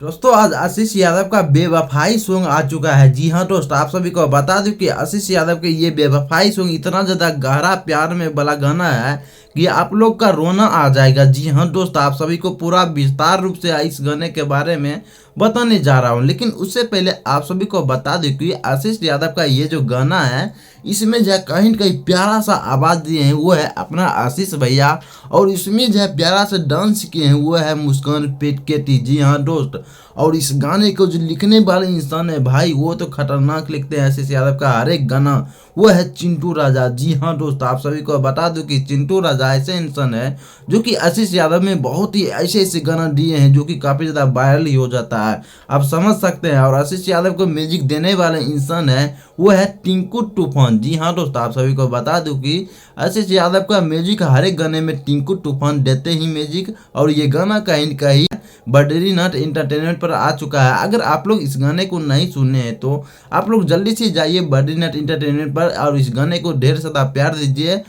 दोस्तों आज आशीष यादव का बेवफाई सॉन्ग आ चुका है। जी हाँ दोस्त, आप सभी को बता दूं कि आशीष यादव के ये बेवफाई सॉन्ग इतना ज्यादा गहरा प्यार में वाला गाना है कि आप लोग का रोना आ जाएगा। जी हाँ दोस्त, आप सभी को पूरा विस्तार रूप से इस गाने के बारे में बताने जा रहा हूँ, लेकिन उससे पहले आप सभी को बता दूं कि आशीष यादव का ये जो गाना है इसमें जो है कहीं न कहीं प्यारा सा आवाज दिए हैं वो है अपना आशीष भैया, और इसमें जो है प्यारा सा डांस किए हैं वो है मुस्कान पेटकेटी। जी हाँ दोस्त, और इस गाने को जो लिखने वाले इंसान है भाई वो तो खतरनाक लिखते हैं आशीष यादव का हर एक गाना, वो है चिंटू राजा। जी हाँ दोस्त, आप सभी को बता दूं कि चिंटू राजा ऐसे इंसान है जो कि आशीष यादव में बहुत ही ऐसे ऐसे गाना दिए हैं जो कि काफी ज्यादा वायरल ही हो जाता है, आप समझ सकते हैं। और आशीष यादव को म्यूजिक देने वाले इंसान है वो है टिंकू तूफान। जी हाँ दोस्त, आप सभी को बता दूं कि आशीष यादव का म्यूजिक हर एक गाने में टिंकू तूफान देते ही म्यूजिक, और ये गाना कहीं कहीं बद्रीनाथ इंटरटेनमेंट पर आ चुका है। अगर आप लोग इस गाने को नहीं सुने हैं तो आप लोग जल्दी से जाइए बद्रीनाथ इंटरटेनमेंट पर और इस गाने को ढेर सारा प्यार दीजिए।